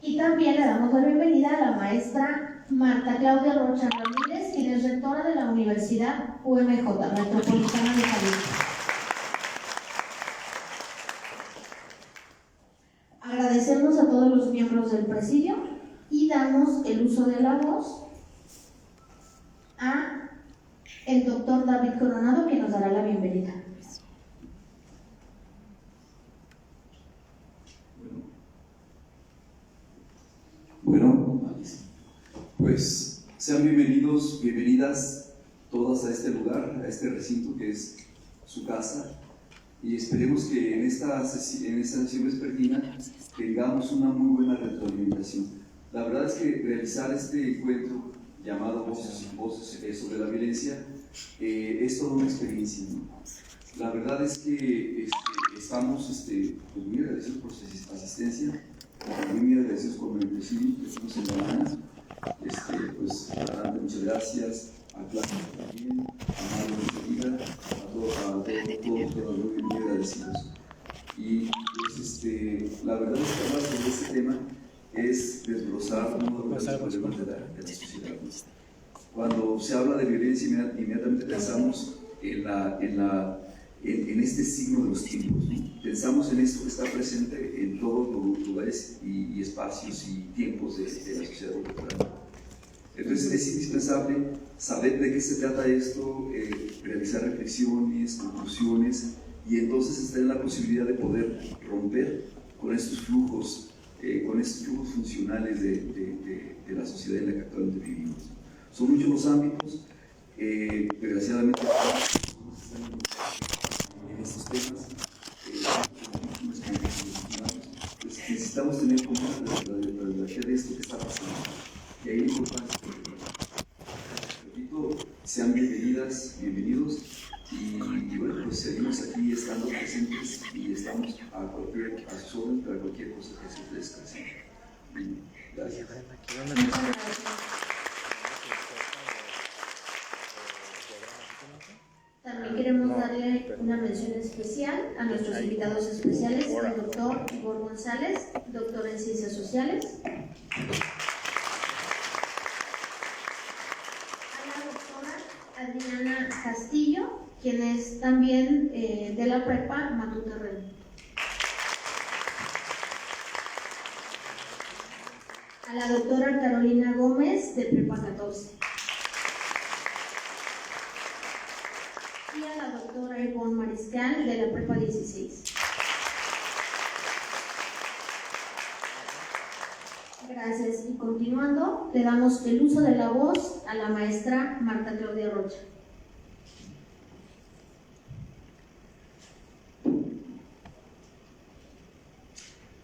Y también le damos la bienvenida a la maestra Marta Claudia Rocha Ramírez, quien es rectora de la Universidad UMJ Metropolitana de Jalisco. Agradecemos a todos los miembros del presidio y damos el uso de la voz a el doctor David Coronado, que nos dará la bienvenida. Bueno, pues sean bienvenidos, bienvenidas todas a este lugar, a este recinto que es su casa, y esperemos que en esta sesión vespertina tengamos una muy buena retroalimentación. La verdad es que realizar este encuentro llamado Voces sobre la violencia es toda una experiencia, ¿no? La verdad es que estamos pues muy agradecidos por su asistencia, muy agradecidos con el presidio que estamos en la mañana. Pues adelante, muchas gracias a Clara también, a Mario Enseguida, a todos muy agradecidos. Y pues la verdad es que hablar sobre este tema es desglosar uno de los problemas de la sociedad. Cuando se habla de violencia, inmediatamente pensamos en este signo de los tiempos, ¿no? Pensamos en esto que está presente en todos los lugares y espacios y tiempos de la sociedad contemporánea. Entonces es indispensable saber de qué se trata esto, realizar reflexiones, conclusiones, y entonces estar en la posibilidad de poder romper con estos flujos funcionales de la sociedad en la que actualmente vivimos. Son muchos los ámbitos, desgraciadamente en estos temas, pues necesitamos tener como la radiografía de esto que está pasando. Y ahí la importancia, repito, sean bienvenidas, bienvenidos, y bueno, pues seguimos aquí estando presentes y estamos a sus órdenes para cualquier cosa que se ofrezca. ¿Sí? Gracias. También queremos darle una mención especial a nuestros invitados especiales, el doctor Igor González, doctor en Ciencias Sociales, a la doctora Adriana Castillo, quien es también de la prepa Matuterreno, a la doctora Carolina Gómez, de prepa 14, y a la doctora Ivonne Mariscal, de la prepa 16. Gracias. Y continuando, le damos el uso de la voz a la maestra Marta Claudia Rocha.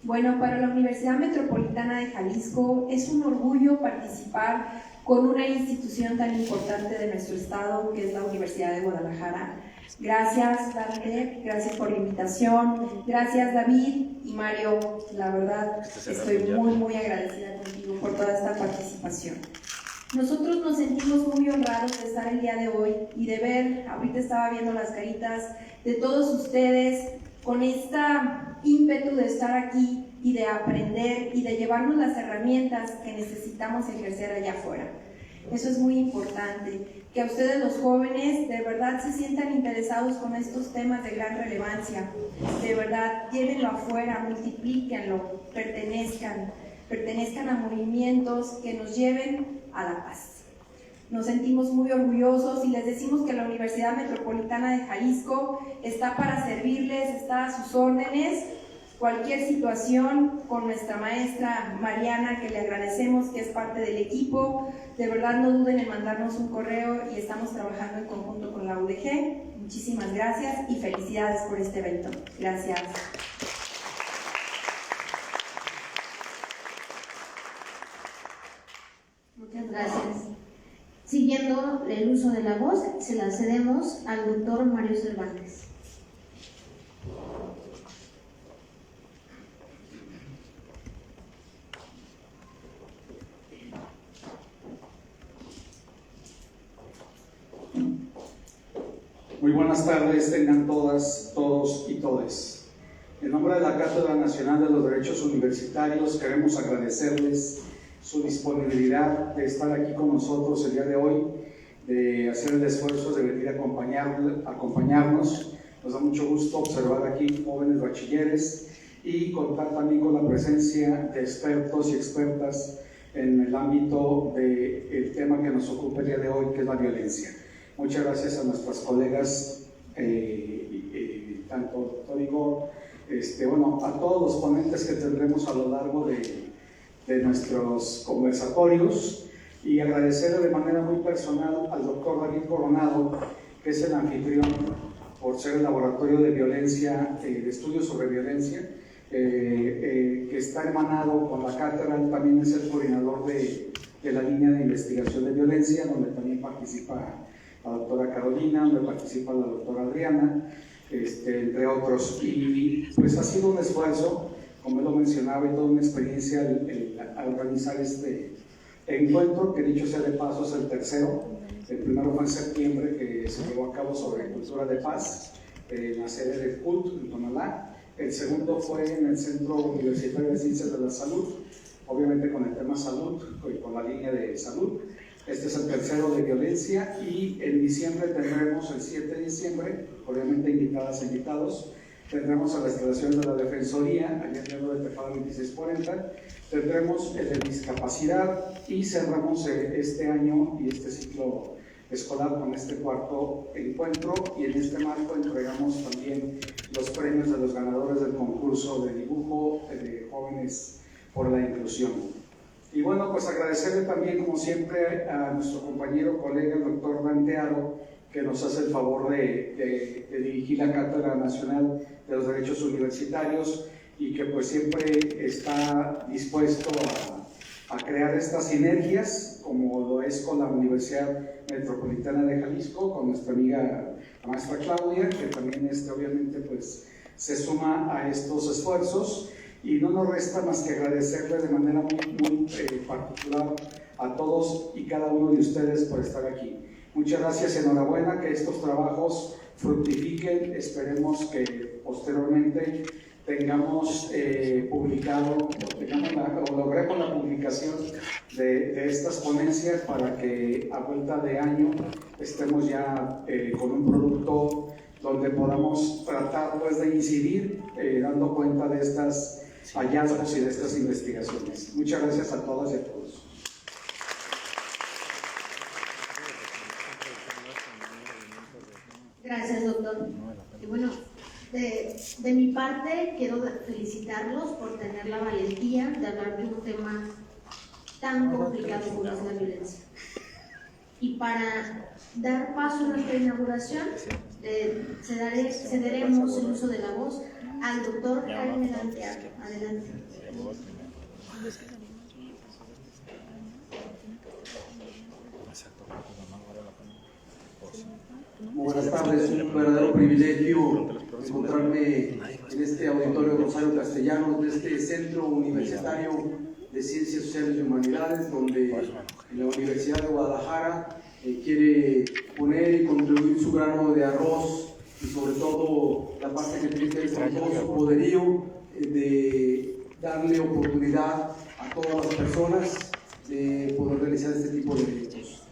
Bueno, para la Universidad Metropolitana de Jalisco es un orgullo participar con una institución tan importante de nuestro estado, que es la Universidad de Guadalajara. Gracias, Dante, gracias por la invitación. Gracias, David y Mario. La verdad, estoy muy agradecida contigo por toda esta participación. Nosotros nos sentimos muy honrados de estar el día de hoy y de ver, ahorita estaba viendo las caritas de todos ustedes con esta ímpetu de estar aquí y de aprender y de llevarnos las herramientas que necesitamos ejercer allá afuera. Eso es muy importante, que a ustedes los jóvenes de verdad se sientan interesados con estos temas de gran relevancia, de verdad llévenlo afuera, multiplíquenlo, pertenezcan a movimientos que nos lleven a la paz. Nos sentimos muy orgullosos y les decimos que la Universidad Metropolitana de Jalisco está para servirles, está a sus órdenes. Cualquier situación con nuestra maestra Mariana, que le agradecemos, que es parte del equipo, de verdad no duden en mandarnos un correo y estamos trabajando en conjunto con la UDG. Muchísimas gracias y felicidades por este evento. Gracias. Muchas gracias. Siguiendo el uso de la voz, se la cedemos al doctor Mario Cervantes. Muy buenas tardes, tengan todas, todos y todes. En nombre de la Cátedra Nacional de los Derechos Universitarios queremos agradecerles su disponibilidad de estar aquí con nosotros el día de hoy, de hacer el esfuerzo de venir a acompañarnos. Nos da mucho gusto observar aquí jóvenes bachilleres y contar también con la presencia de expertos y expertas en el ámbito del tema que nos ocupa el día de hoy, que es la violencia. Muchas gracias a nuestras colegas, tanto doctor Igor, a todos los ponentes que tendremos a lo largo de nuestros conversatorios, y agradecerle de manera muy personal al doctor David Coronado, que es el anfitrión por ser el laboratorio de violencia, de estudios sobre violencia, que está emanado con la cátedra. Él también es el coordinador de la línea de investigación de violencia, donde también participa la doctora Carolina, donde participa la doctora Adriana, entre otros. Y pues ha sido un esfuerzo, como él lo mencionaba, y toda una experiencia al organizar este encuentro, que dicho sea de paso es el tercero. El primero fue en septiembre, que se llevó a cabo sobre cultura de paz en la sede del CULT en Tonalá. El segundo fue en el Centro Universitario de Ciencias de la Salud, obviamente con el tema salud y con la línea de salud. Este es el tercero de violencia, y en diciembre tendremos, el 7 de diciembre, obviamente invitadas e invitados, tendremos a la instalación de la Defensoría, allá en el de Tejada 2640, tendremos el de discapacidad, y cerramos este año y este ciclo escolar con este cuarto encuentro, y en este marco entregamos también los premios de los ganadores del concurso de dibujo de Jóvenes por la Inclusión. Y bueno, pues agradecerle también, como siempre, a nuestro compañero, colega, el doctor Dante Aro, que nos hace el favor de dirigir la Cátedra Nacional de los Derechos Universitarios, y que pues siempre está dispuesto a crear estas sinergias, como lo es con la Universidad Metropolitana de Jalisco, con nuestra amiga la maestra Claudia, que también obviamente pues se suma a estos esfuerzos. Y no nos resta más que agradecerle de manera muy particular a todos y cada uno de ustedes por estar aquí. Muchas gracias, enhorabuena, que estos trabajos fructifiquen. Esperemos que posteriormente tengamos publicado, o logremos la publicación de estas ponencias, para que a vuelta de año estemos ya con un producto donde podamos tratar pues de incidir, dando cuenta de estas hallazgos y de estas investigaciones. Muchas gracias a todas y a todos. Gracias, doctor. Y bueno, de mi parte quiero felicitarlos por tener la valentía de hablar de un tema tan complicado como es la violencia. Y para dar paso a nuestra inauguración, cederemos el uso de la voz al doctor Jaime Lanteaga. Adelante. Buenas tardes, un verdadero privilegio encontrarme en este auditorio Rosario Castellanos, de este Centro Universitario de Ciencias Sociales y Humanidades, donde la Universidad de Guadalajara quiere poner y contribuir su grano de arroz, y sobre todo la parte que tiene que ver con todo su poderío de darle oportunidad a todas las personas de poder realizar este tipo de eventos.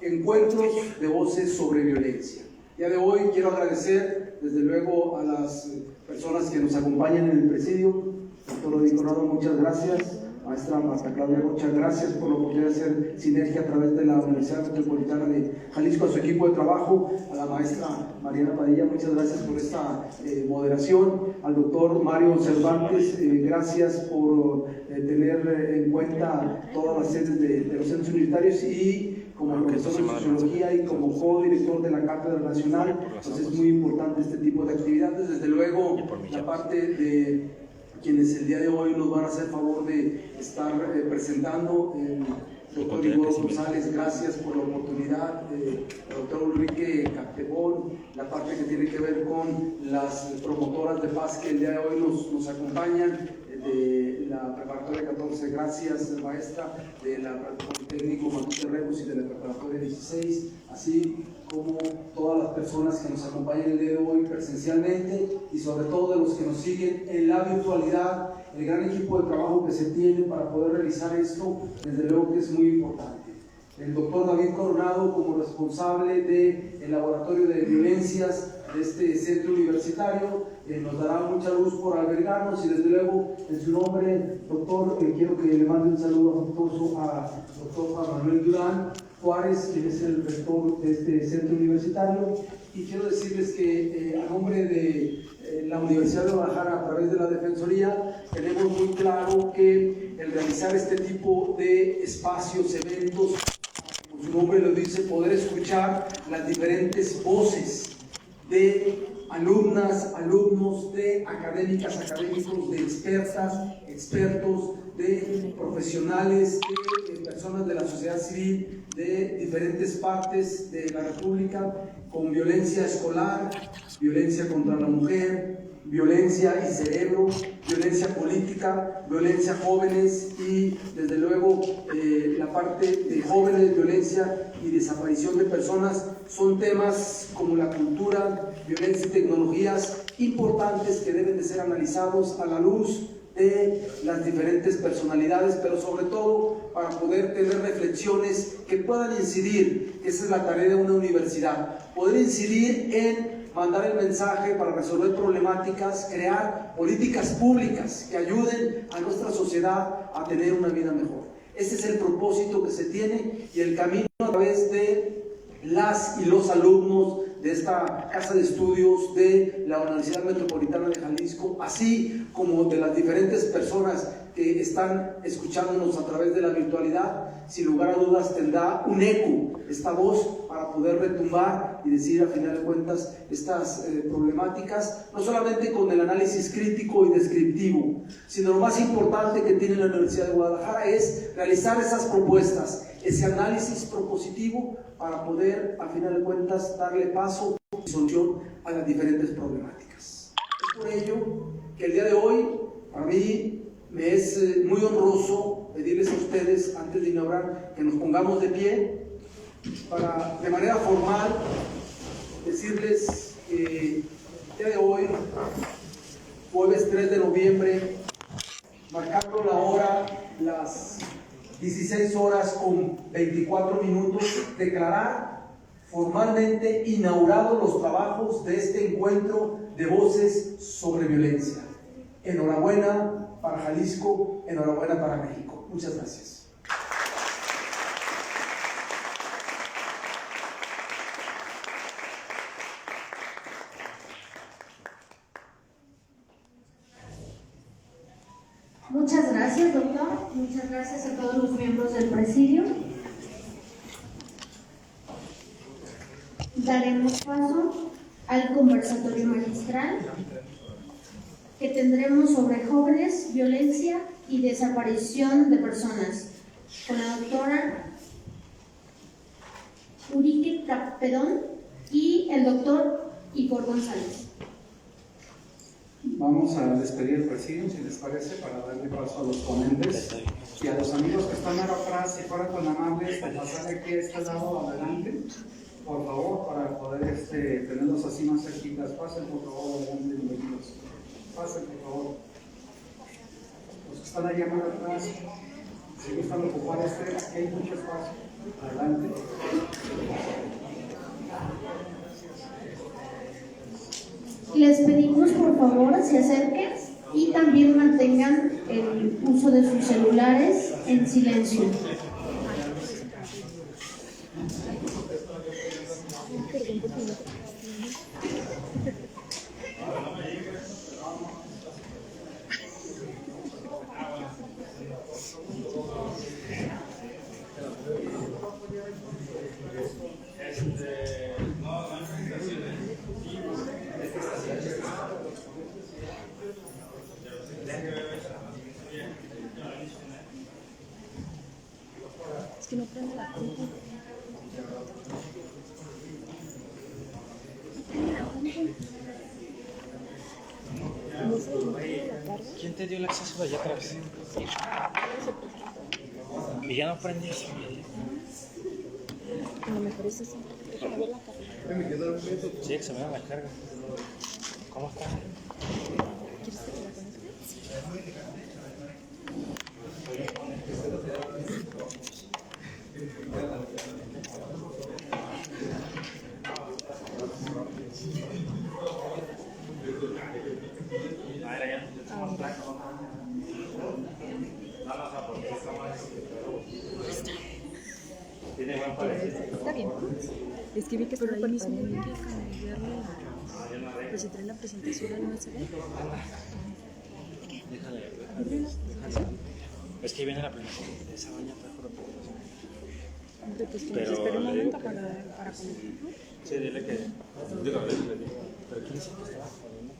Encuentros de voces sobre violencia. El día de hoy quiero agradecer desde luego a las personas que nos acompañan en el presidio. Doctor David Coronado, muchas gracias. Maestra Marta Claudia, muchas gracias por la oportunidad de hacer sinergia a través de la Universidad Metropolitana de Jalisco, a su equipo de trabajo, a la maestra Mariana Padilla, muchas gracias por esta moderación, al doctor Mario Cervantes, gracias por tener en cuenta todas las sedes de los centros universitarios, y como profesor de Sociología y como co-director de la Cátedra Nacional, pues es muy importante este tipo de actividades. Desde luego, la parte de quienes el día de hoy nos van a hacer favor de estar presentando, doctor Igor González, gracias por la oportunidad, doctor Ulrike Captebón, la parte que tiene que ver con las promotoras de paz que el día de hoy nos acompañan, de la la preparatoria 14, gracias maestra, de la Politécnico Matute Rebus y de la preparatoria 16, así como todas las personas que nos acompañan el día de hoy presencialmente y sobre todo de los que nos siguen en la virtualidad, el gran equipo de trabajo que se tiene para poder realizar esto, desde luego que es muy importante. El doctor David Coronado como responsable del laboratorio de violencias de este centro universitario, nos dará mucha luz por albergarnos y desde luego en su nombre, doctor, quiero que le mande un saludo afectuoso a doctor Juan Manuel Durán Juárez, quien es el rector de este centro universitario, y quiero decirles que a nombre de la Universidad de Guadalajara, a través de la Defensoría, tenemos muy claro que el realizar este tipo de espacios, eventos, como su nombre lo dice, poder escuchar las diferentes voces de alumnas, alumnos, de académicas, académicos, de expertas, expertos, de profesionales, de personas de la sociedad civil, de diferentes partes de la República, con violencia escolar, violencia contra la mujer, violencia y cerebro, violencia política, violencia jóvenes y desde luego la parte de jóvenes, violencia y desaparición de personas, son temas como la cultura, violencia y tecnologías importantes que deben de ser analizados a la luz de las diferentes personalidades, pero sobre todo para poder tener reflexiones que puedan incidir, esa es la tarea de una universidad, poder incidir en mandar el mensaje para resolver problemáticas, crear políticas públicas que ayuden a nuestra sociedad a tener una vida mejor. Ese es el propósito que se tiene y el camino a través de las y los alumnos de esta casa de estudios de la Universidad Metropolitana de Jalisco, así como de las diferentes personas que están escuchándonos a través de la virtualidad, sin lugar a dudas tendrá un eco esta voz para poder retumbar y decir a final de cuentas estas problemáticas, no solamente con el análisis crítico y descriptivo, sino lo más importante que tiene la Universidad de Guadalajara es realizar esas propuestas, ese análisis propositivo para poder a final de cuentas darle paso y solución a las diferentes problemáticas. Es por ello que el día de hoy para mí me es muy honroso pedirles a ustedes, antes de inaugurar, que nos pongamos de pie para de manera formal decirles que el día de hoy, jueves 3 de noviembre, marcando la hora, las 16 horas con 24 minutos, declarar formalmente inaugurados los trabajos de este encuentro de voces sobre violencia. Enhorabuena para Jalisco, enhorabuena para México. Muchas gracias. Muchas gracias, doctor. Muchas gracias a todos los miembros del presidio. Daremos paso al conversatorio magistral que tendremos sobre jóvenes, violencia y desaparición de personas, con la doctora Urique Capedón y el doctor Igor González. Vamos a despedir el presidio, si les parece, para darle paso a los ponentes y a los amigos que están ahora atrás, si fueran tan amables de pasar aquí a este lado adelante, por favor, para poder tenerlos así más cerquitas. Pasen, por favor, adelante, bienvenidos. Pasen, por favor. Los que están allá más atrás, si gustan ocupar aquí hay mucho espacio. Adelante. Les pedimos por favor se acerquen y también mantengan el uso de sus celulares en silencio. Es que no prende la compu. No sé, no prende la carga. ¿Quién te dio el acceso allá atrás? Y ya no prendí eso. A lo mejor es eso. Déjame ver la carga. Sí, que se me da la carga. ¿Cómo está? ¿Quieres que te la conecte? Está bien. Es que vi que por ahí mismo hay que cambiarle la... Pues si trae la presentación al USB. Déjale. Es que viene la presentación. Esa baña trajo la presentación. Entonces, que Pero nos espere un le momento digo para conectarlo. Sí, dile que... Digo, le digo. Pero ¿quién dice que estaba jodiendo?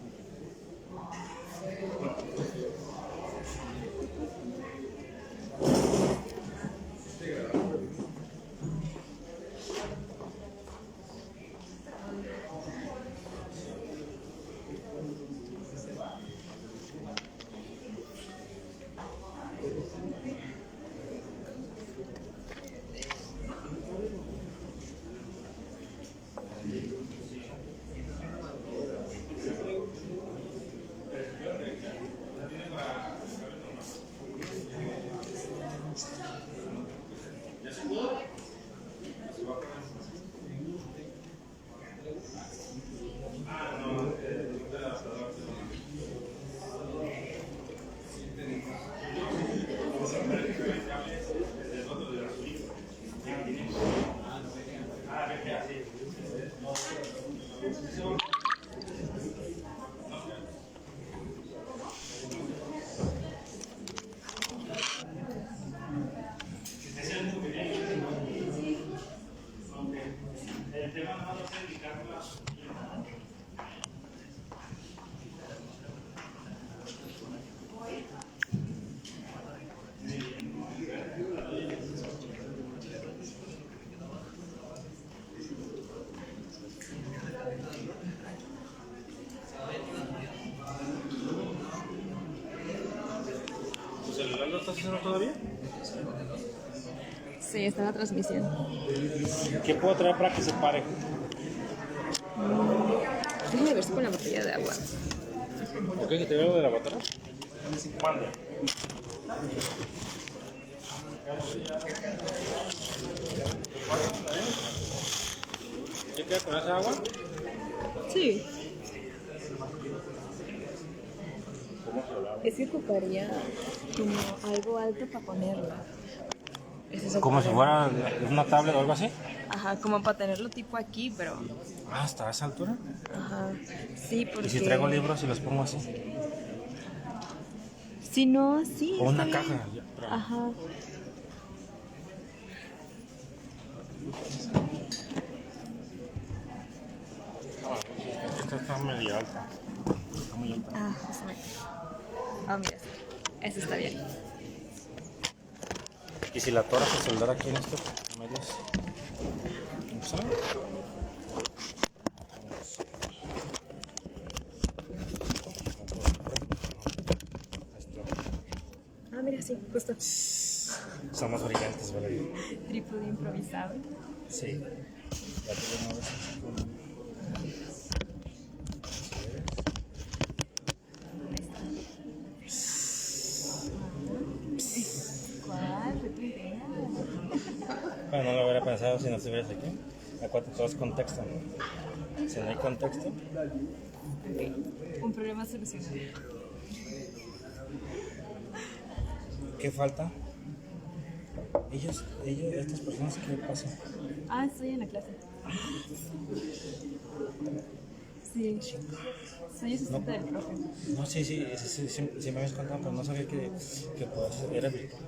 ¿Tu celular lo estás haciendo todavía? Sí, está en la transmisión. ¿Qué puedo traer para que se pare? Déjame ver si con la botella de agua. ¿Ok? ¿Que te veo de la botella? Mande. ¿Qué queda con esa agua? Sí. ¿Cómo se lo hago? Es que ocuparía como algo alto para ponerla. Es eso, Como si fuera una tablet o algo así. Ajá, como para tenerlo tipo aquí, pero... Ah, ¿hasta esa altura? Ajá. Sí, porque... ¿Y si traigo libros y los pongo así? Si no, sí. O una está bien. caja. Ya, pero- Ajá. Esta está medio alta. Está muy alta. Ah, justamente. Ah, mira. Eso está bien. ¿Y si la atoras el celular aquí en estos medios? ¿No sabe? Ah, mira, sí, justo. Son más brillantes, ¿verdad? Trípode improvisado. Sí. La tuya no ves así como... ¿Cuál? ¿Fue tu idea? Bueno, no lo hubiera pensado si no estuvieras aquí. Acuérdate, todo es contexto, ¿no? Si no hay contexto, Un problema solucionado. ¿qué falta? Ellos, estas personas, ¿qué pasa? Ah, estoy en la clase. Sí. Soy asistente del profe. No, sí, me habías contado, pero no sabía que podías, era virtual.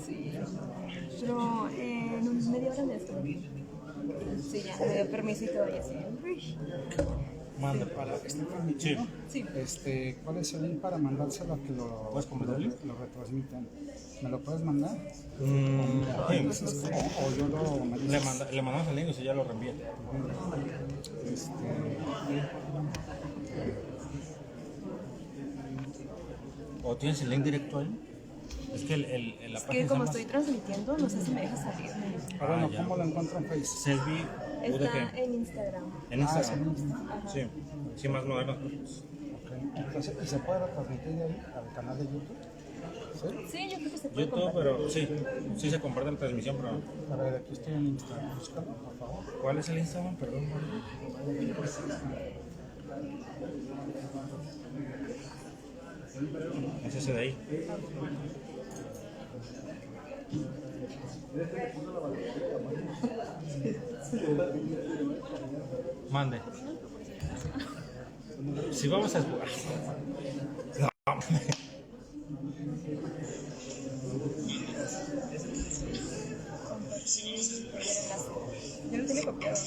Sí. Pero en media hora me estoy. Sí, ya, me dio permiso y todo y así. Uy. Manda para... Sí. Sí. ¿Cuál es el link para mandárselo a que lo retransmitan? ¿Me lo puedes mandar? Sí. O yo lo... Le mandamos el link y ya lo reenvía. ¿O tienes el link directo ahí? Es que la Es página que como se llama estoy transmitiendo, no sé si me deja salir. Bueno, ya. ¿cómo lo encuentro en Facebook? Selvi Está UDG. en Instagram. En Instagram. en Instagram. Sí, sí, más moderno. Ok. Entonces, ¿y se puede retransmitir de ahí al canal de YouTube? ¿Sí? Sí, yo creo que se puede YouTube, compartir. pero sí, sí se comparte la transmisión, pero A ver, aquí estoy en Instagram. Búscalo, por favor. ¿cuál es el Instagram? Perdón. Es ese de ahí. Mande. Si vamos a... No. Yo lo tengo copiado.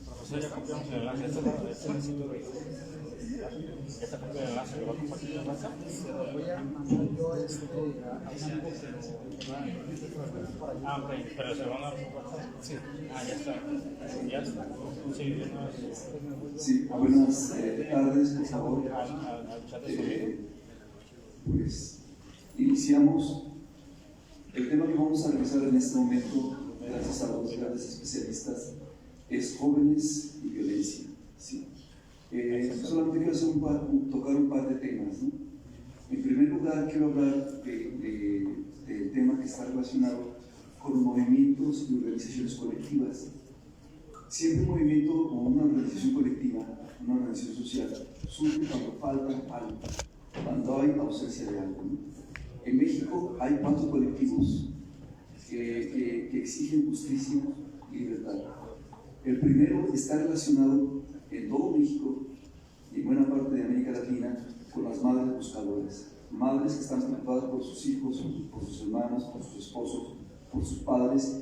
Profesor, ya copiamos el enlace. Esta copia del enlace lo va a compartir en WhatsApp. Voy a mandar yo a un amigo que va a por allá. Ah, ok, pero se lo van a dar por WhatsApp. Sí. Ah, ya está. Ya está. Sí, de una vez. Sí, buenas tardes, por favor. Al chat de sonido. Pues iniciamos. El tema que vamos a revisar en este momento, gracias a los grandes especialistas, es jóvenes y violencia. ¿Sí? Solamente quiero tocar un par de temas, ¿no? En primer lugar, quiero hablar del tema que está relacionado con movimientos y organizaciones colectivas. Siempre un movimiento o una organización colectiva, una organización social, surge cuando falta algo, cuando hay ausencia de algo, ¿no? En México hay 4 colectivos que exigen justicia y libertad. El primero está relacionado en todo México y en buena parte de América Latina con las madres buscadoras. Madres que están preocupadas por sus hijos, por sus hermanos, por sus esposos, por sus padres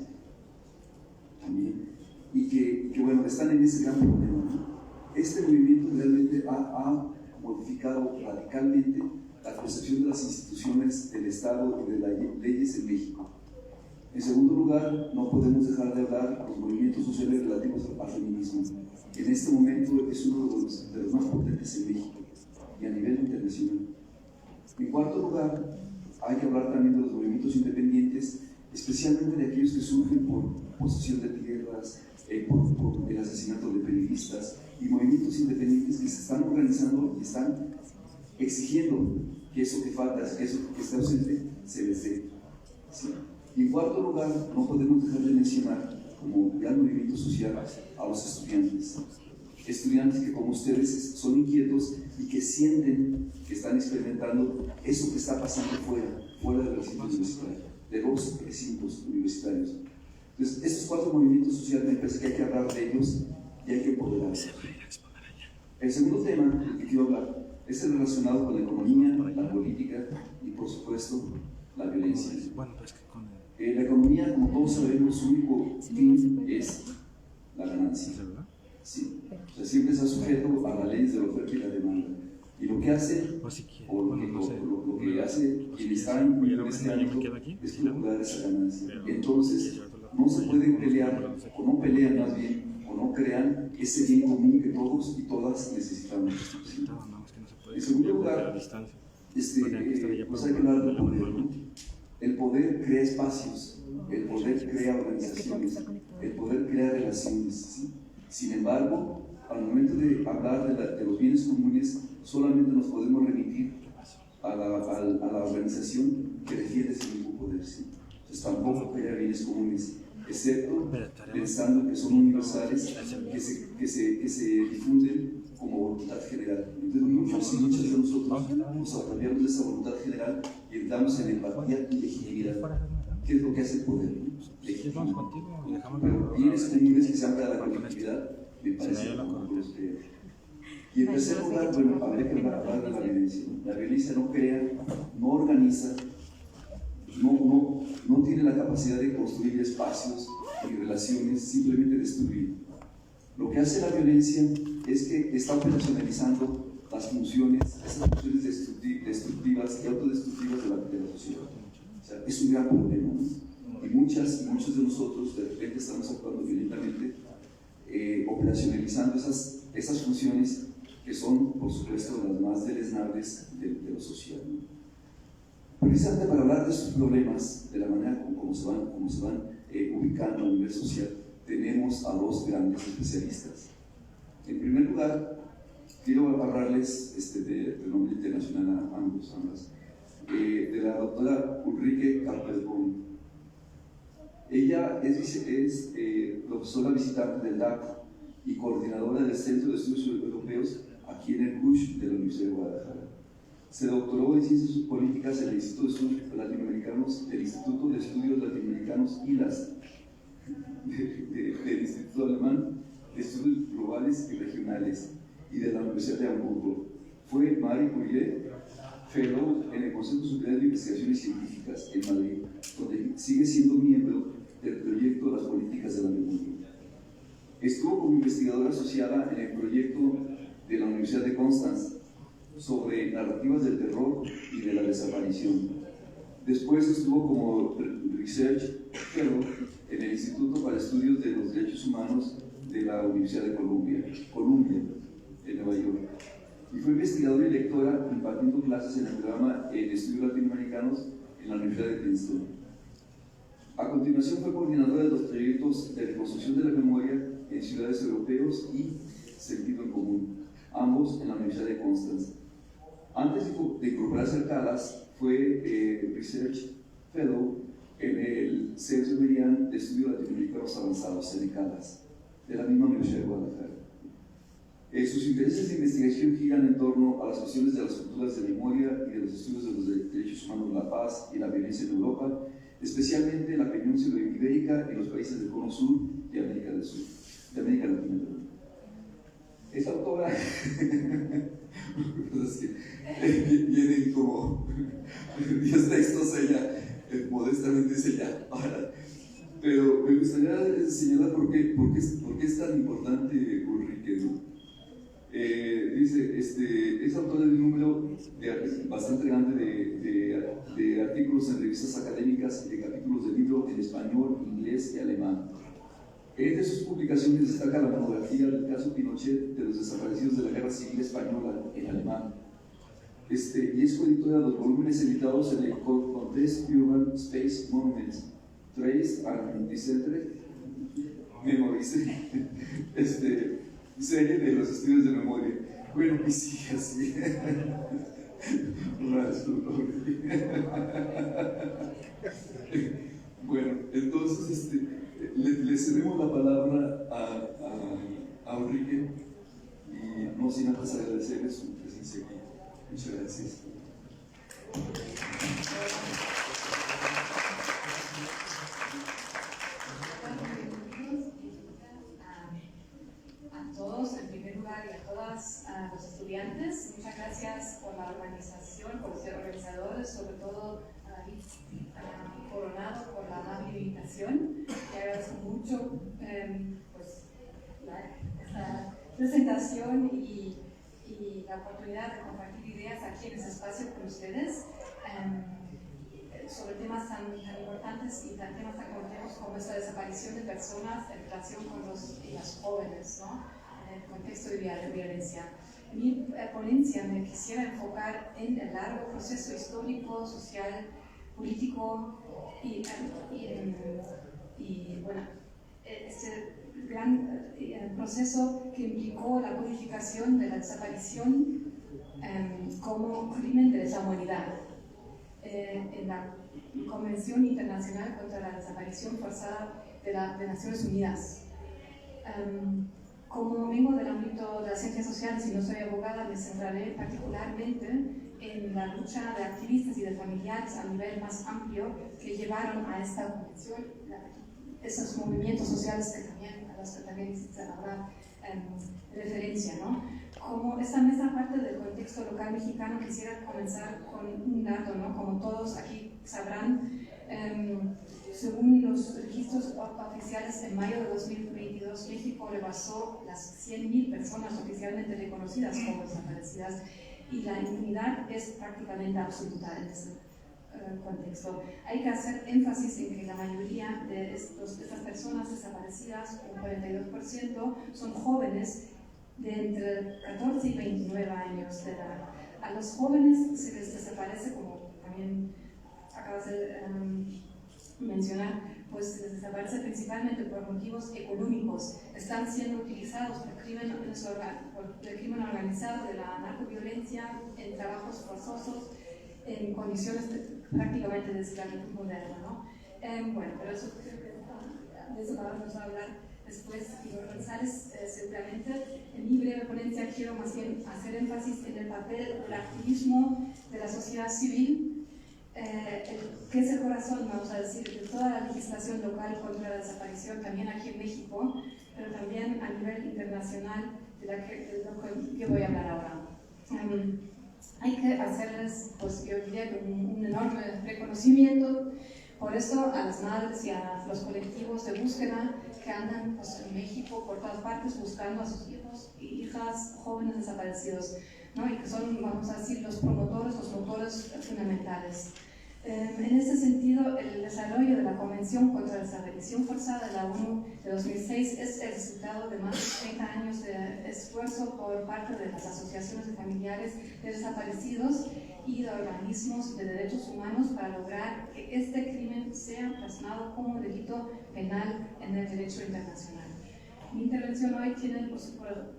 también. Y que bueno, están en ese gran problema, ¿no? Este movimiento realmente ha modificado radicalmente la concepción de las instituciones del Estado y de las leyes en México. En segundo lugar, no podemos dejar de hablar de los movimientos sociales relativos al feminismo. En este momento es uno de los más potentes en México y a nivel internacional. En cuarto lugar, hay que hablar también de los movimientos independientes, especialmente de aquellos que surgen por posesión de tierras, por el asesinato de periodistas, y movimientos independientes que se están organizando y están exigiendo que eso que falta, que eso que está ausente, se les dé. ¿Sí? Y en cuarto lugar, no podemos dejar de mencionar como gran movimiento social a los estudiantes. Estudiantes que como ustedes son inquietos y que sienten que están experimentando eso que está pasando fuera del recinto universitario, de los recintos universitarios. Entonces, estos 4 movimientos sociales me parece que hay que hablar de ellos y hay que empoderarlos. El segundo tema del que quiero hablar es el relacionado con la economía, la política y, por supuesto, la violencia. La economía, como todos sabemos, su único fin es la ganancia. Sí. O sea, siempre está sujeto a las leyes de la oferta y la demanda. Y lo que hace, lo que hace quien está en este ámbito es procurar esa ganancia. Entonces, no se pueden pelear, o no pelean más bien, o no crean ese bien común que todos y todas necesitamos. ¿Sí? En segundo lugar, pues hay que hablar del poder, ¿no? El poder crea espacios, el poder crea organizaciones, el poder crea relaciones. ¿Sí? Sin embargo, al momento de hablar de los bienes comunes, solamente nos podemos remitir a la organización que defiende ese mismo poder. ¿Sí? Entonces tampoco crea bienes comunes, excepto pensando que son universales, que se difunden como voluntad general. Entonces muchos y muchas de nosotros nos apropiamos de esa voluntad general y entramos en empatía y legitimidad. ¿Qué es lo que hace el poder? Legitimidad. Pero bienes comunes que sean para la colectividad, me parece que no los crea. Y en tercer lugar, bueno, habría que hablar de la violencia. La violencia no crea, no organiza, no tiene la capacidad de construir espacios y relaciones, simplemente destruir. Lo que hace la violencia es que está operacionalizando las funciones, esas funciones destructivas y autodestructivas de la sociedad. O sea, es un gran problema, ¿no? Y muchos de nosotros de repente estamos actuando violentamente operacionalizando esas funciones que son, por supuesto, las más deleznables de lo social. Precisamente para hablar de estos problemas, de la manera como se van ubicando a nivel social, tenemos a dos grandes especialistas. En primer lugar, quiero hablarles de nombre internacional a ambas, de la doctora Ulrike Kappelbohm. Ella es profesora visitante del DAC y coordinadora del Centro de Estudios Europeos aquí en el CUSH de la Universidad de Guadalajara. Se doctoró en Ciencias Políticas en el Instituto de Estudios Latinoamericanos, del Instituto de Estudios Latinoamericanos ILAS, del Instituto Alemán de Estudios Globales y Regionales y de la Universidad de Hamburgo. Fue Marie Curie Fellow en el Consejo Superior de Investigaciones Científicas en Madrid, donde sigue siendo miembro del proyecto de las políticas de la memoria. Estuvo como investigadora asociada en el proyecto de la Universidad de Constance sobre narrativas del terror y de la desaparición. Después estuvo como Research Fellow en el Instituto para Estudios de los Derechos Humanos de la Universidad de Columbia, en Nueva York. Y fue investigadora y lectora impartiendo clases en el programa de Estudios Latinoamericanos en la Universidad de Princeton. A continuación fue coordinadora de los proyectos de reconstrucción de la memoria en ciudades europeos y sentido en común, ambos en la Universidad de Constance. Antes de incorporarse al CALAS, fue Research Fellow en el Centro Merian de Estudios Latinoamericanos Avanzados, en el CALAS, de la misma Universidad de Guadalajara. Sus intereses de investigación giran en torno a las cuestiones de las culturas de memoria y de los estudios de los derechos humanos, la paz y la violencia en Europa, especialmente en la península ibérica y los países del Cono Sur y América del Sur, de América Latina. Esta autora, vienen como 10 textos, ella modestamente dice ya, pero me gustaría señalar por qué es tan importante Ulrike, ¿no? Dice, es autora de un número bastante grande de artículos en revistas académicas y de capítulos de libro en español, inglés y alemán. Entre sus publicaciones destaca la monografía del caso Pinochet de los desaparecidos de la Guerra Civil Española en alemán. Y es coeditora de los volúmenes editados en el Contest Urban Space Monuments, Trace and Decentrate Memories, serie de los estudios de memoria. Bueno, y sí, así. Bueno, entonces le cedemos la palabra a Ulrike y no sin antes agradecerle su presencia aquí. Muchas gracias. A todos, en primer lugar, y a todas los estudiantes, muchas gracias por la organización, por ser organizadores, sobre todo a David Coronado por la amable invitación. Le agradezco mucho esta presentación y la oportunidad de compartir ideas aquí en este espacio con ustedes sobre temas tan importantes y temas tan complejos como esta desaparición de personas en relación con los jóvenes, ¿no? En el contexto de violencia. En mi ponencia me quisiera enfocar en el largo proceso histórico, social, político y bueno, este gran proceso que implicó la codificación de la desaparición como crimen de lesa humanidad en la Convención Internacional contra la Desaparición Forzada de Naciones Unidas. Como vengo del ámbito de las ciencias sociales y no soy abogada, me centraré particularmente en la lucha de activistas y de familiares a nivel más amplio que llevaron a esta convención, esos movimientos sociales a los que también habrá referencia, ¿no? Como esta mesa parte del contexto local mexicano, quisiera comenzar con un dato, ¿no? Como todos aquí sabrán, según los registros oficiales, en mayo de 2022, México rebasó las 100.000 personas oficialmente reconocidas como desaparecidas y la impunidad es prácticamente absoluta en este contexto. Hay que hacer énfasis en que la mayoría de estas personas desaparecidas, un 42%, son jóvenes de entre 14 y 29 años de edad. A los jóvenes se les desaparece, como también acabas de mencionar, pues se les desaparece principalmente por motivos económicos. Están siendo utilizados por el crimen organizado, de la narcoviolencia, en trabajos forzosos, en condiciones prácticamente de esclavitud moderna, ¿no? Bueno, pero eso creo que de eso vamos a hablar después. Igor González, seguramente. En mi breve ponencia quiero más bien hacer énfasis en el papel del activismo de la sociedad civil, que es el corazón, vamos a decir, de toda la legislación local contra la desaparición, también aquí en México, pero también a nivel internacional, de lo que voy a hablar ahora. Hay que hacerles, pues yo diría, un enorme reconocimiento, por eso, a las madres y a los colectivos de búsqueda que andan pues, en México por todas partes buscando a sus hijos y hijas jóvenes desaparecidos, ¿no? Y que son, vamos a decir, los promotores, los motores fundamentales. En este sentido, el desarrollo de la Convención contra la Desaparición Forzada de la ONU de 2006 es el resultado de más de 30 años de esfuerzo por parte de las asociaciones de familiares de desaparecidos y de organismos de derechos humanos para lograr que este crimen sea plasmado como delito penal en el derecho internacional. Mi intervención hoy tiene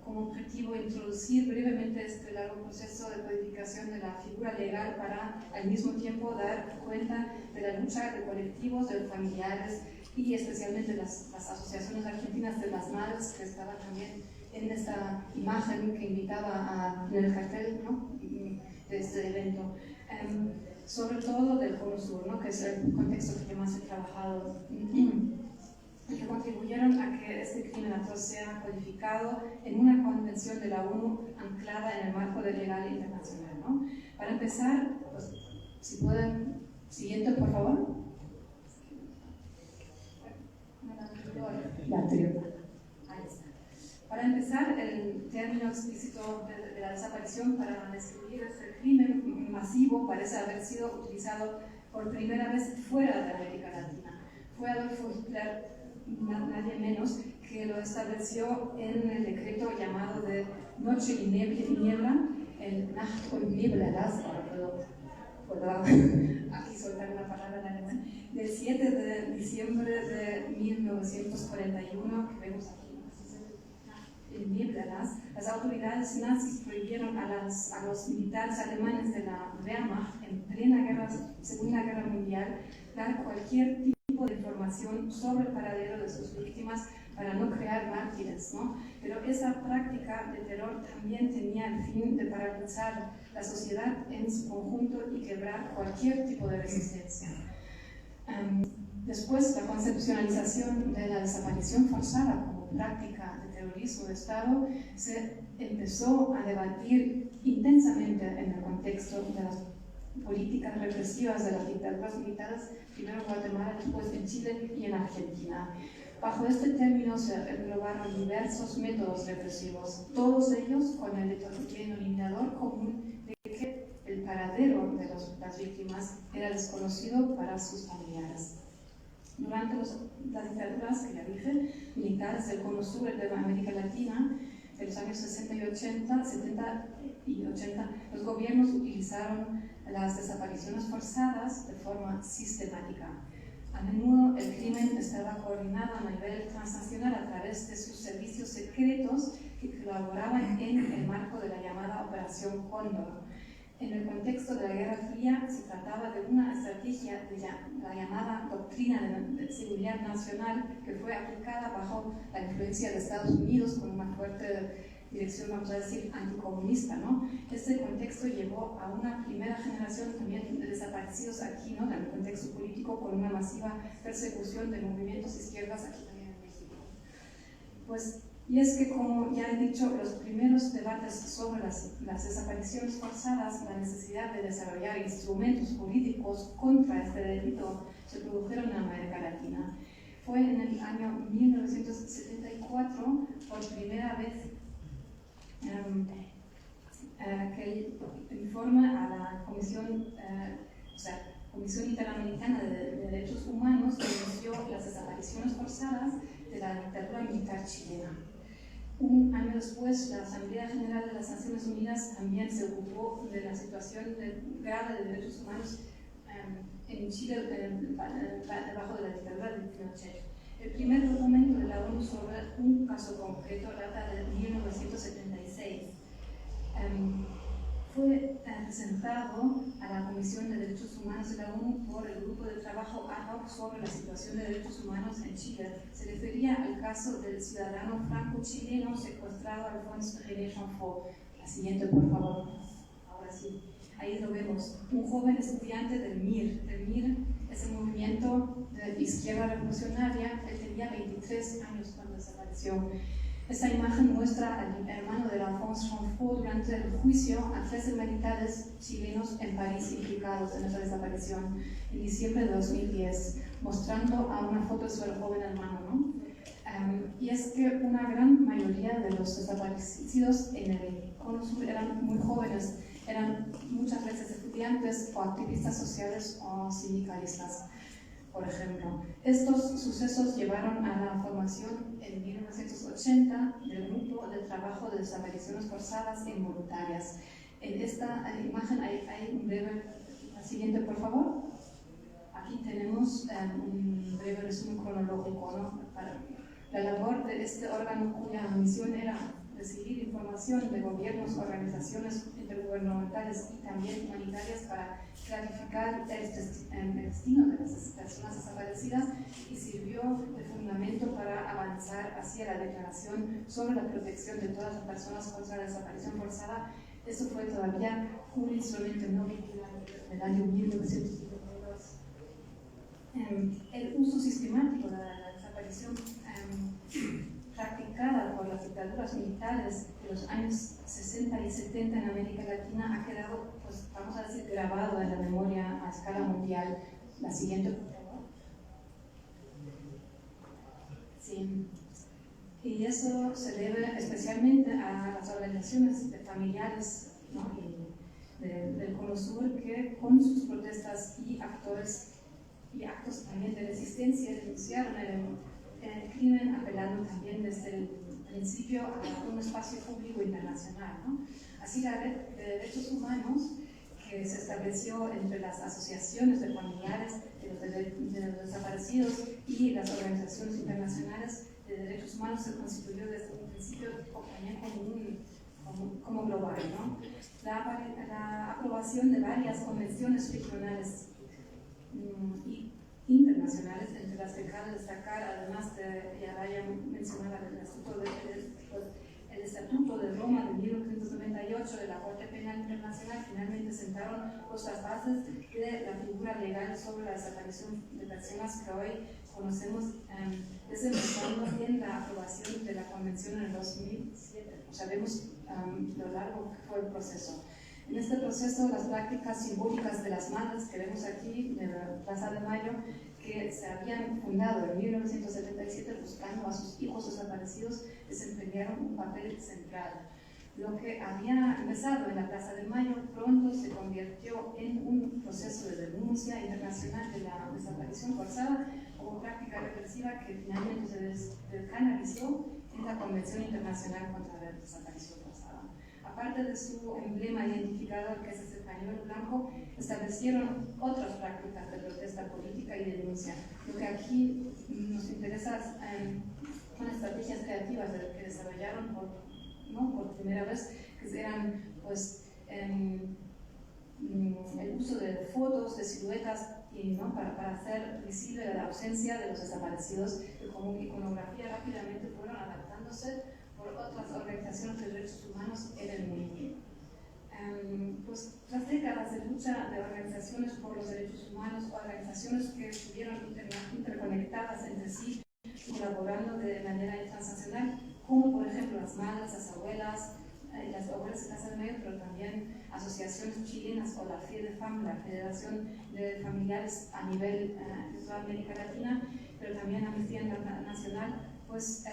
como objetivo introducir brevemente este largo proceso de codificación de la figura legal para al mismo tiempo dar cuenta de la lucha de colectivos, de familiares y especialmente las asociaciones argentinas de las madres que estaban también en esta imagen que invitaba en el cartel, ¿no? De este evento. Sobre todo del Cono Sur, ¿no? Que es el contexto que más he trabajado. Y que contribuyeron a que este crimen atroz sea codificado en una convención de la ONU anclada en el marco del legal internacional, ¿no? Para empezar, pues, si pueden, siguiente por favor. La anterior. Ahí está. Para empezar, el término explícito de la desaparición para describir este crimen masivo parece haber sido utilizado por primera vez fuera de América Latina. Fue Adolfo Hitler, nadie menos, que lo estableció en el decreto llamado de Noche y Niebla, el Nacht und Nebellas, puedo aquí soltar una palabra en alemán, del 7 de diciembre de 1941, que vemos aquí. En Nebellas, las autoridades nazis prohibieron a los militares alemanes de la Wehrmacht en plena Segunda Guerra Mundial dar cualquier tipo de información sobre el paradero de sus víctimas para no crear mártires, ¿no? Pero esa práctica de terror también tenía el fin de paralizar la sociedad en su conjunto y quebrar cualquier tipo de resistencia. Después, la conceptualización de la desaparición forzada como práctica de terrorismo de Estado se empezó a debatir intensamente en el contexto de las políticas represivas de las dictaduras militares, primero en Guatemala, después en Chile y en Argentina. Bajo este término se englobaron diversos métodos represivos, todos ellos con el denominador común de que el paradero de las víctimas era desconocido para sus familiares. Durante las dictaduras, que ya dije, militares del Cono Sur de América Latina, de los años 70 y 80, los gobiernos utilizaron las desapariciones forzadas de forma sistemática. A menudo el crimen estaba coordinado a nivel transnacional a través de sus servicios secretos que colaboraban en el marco de la llamada Operación Cóndor. En el contexto de la Guerra Fría se trataba de una estrategia de la llamada Doctrina de Seguridad Nacional que fue aplicada bajo la influencia de Estados Unidos con una fuerte dirección, vamos a decir, anticomunista, ¿no? Este contexto llevó a una primera generación también de desaparecidos aquí, ¿no? En el contexto político, con una masiva persecución de movimientos izquierdas aquí también en México. Pues, y es que, como ya he dicho, los primeros debates sobre las desapariciones forzadas, la necesidad de desarrollar instrumentos políticos contra este delito, se produjeron en América Latina. Fue en el año 1974, por primera vez, que informa a la Comisión, Comisión Interamericana de Derechos Humanos denunció las desapariciones forzadas de la dictadura militar chilena. Un año después, la Asamblea General de las Naciones Unidas también se ocupó de la situación grave de derechos humanos en Chile debajo de la dictadura de Pinochet. El primer documento de la ONU sobre un caso concreto data de 1976. Fue presentado a la Comisión de Derechos Humanos de la ONU por el Grupo de Trabajo ad hoc sobre la situación de derechos humanos en Chile. Se refería al caso del ciudadano franco-chileno secuestrado Alphonse René Chamfort. La siguiente, por favor. Ahora sí. Ahí lo vemos. Un joven estudiante del MIR. El MIR es el movimiento de izquierda revolucionaria. Él tenía 23 años cuando desapareció. Esta imagen muestra al hermano de Alphonse Chamfort durante el juicio a 13 militares chilenos en París implicados en esta desaparición en diciembre de 2010, mostrando a una foto de su joven hermano, ¿no? Y es que una gran mayoría de los desaparecidos en el Cono Sur eran muy jóvenes, eran muchas veces estudiantes o activistas sociales o sindicalistas. Por ejemplo, estos sucesos llevaron a la formación en 1980 del Grupo de Trabajo de Desapariciones Forzadas e Involuntarias. En esta imagen hay un breve, la siguiente por favor. Aquí tenemos un breve resumen cronológico, ¿no? Para la labor de este órgano cuya misión era recibir información de gobiernos, organizaciones intergubernamentales y también humanitarias para clarificar el destino de las personas desaparecidas y sirvió de fundamento para avanzar hacia la declaración sobre la protección de todas las personas contra la desaparición forzada. Esto fue todavía un instrumento no vinculante del año 1952. El uso sistemático de la desaparición practicada por las dictaduras militares de los años 60 y 70 en América Latina ha quedado, pues, vamos a decir, grabado en la memoria a escala mundial. La siguiente, por favor. Sí. Y eso se debe especialmente a las organizaciones de familiares, ¿no? del Cono Sur, que con sus protestas y actos también de resistencia denunciaron el crimen, apelando también desde el principio a un espacio público internacional, ¿no? Así la red de derechos humanos que se estableció entre las asociaciones de familiares de los desaparecidos y las organizaciones internacionales de derechos humanos se constituyó desde un principio también como global, ¿no? La aprobación de varias convenciones regionales y internacionales, entre las que cabe destacar, además de, ya vaya mencionada el Estatuto de Roma de 1998 de la Corte Penal Internacional, finalmente sentaron las bases de la figura legal sobre la desaparición de personas que hoy conocemos, desembocando en la aprobación de la Convención en el 2007. O sea, vemos lo largo que fue el proceso. En este proceso, las prácticas simbólicas de las madres que vemos aquí en la Plaza de Mayo, que se habían fundado en 1977 buscando a sus hijos desaparecidos, desempeñaron un papel central. Lo que había empezado en la Plaza de Mayo pronto se convirtió en un proceso de denuncia internacional de la desaparición forzada como práctica represiva que finalmente se canalizó en la Convención Internacional contra la Desaparición Forzada. Aparte de su emblema identificador, que es ese pañuelo blanco, establecieron otras prácticas de protesta política y denuncia. Lo que aquí nos interesa son estrategias creativas que desarrollaron por primera vez, que eran pues, el uso de fotos, de siluetas, para hacer visible la ausencia de los desaparecidos, que como iconografía rápidamente fueron adaptándose por otras organizaciones de derechos humanos en el mundo. Pues tras décadas de lucha de organizaciones por los derechos humanos, organizaciones que estuvieron interconectadas entre sí, colaborando de manera transnacional, como por ejemplo las madres, las abuelas de Casa de Mayo, pero también asociaciones chilenas o la FEDEFAM, la Federación de Familiares a nivel de toda América Latina, pero también Amnistía Internacional, pues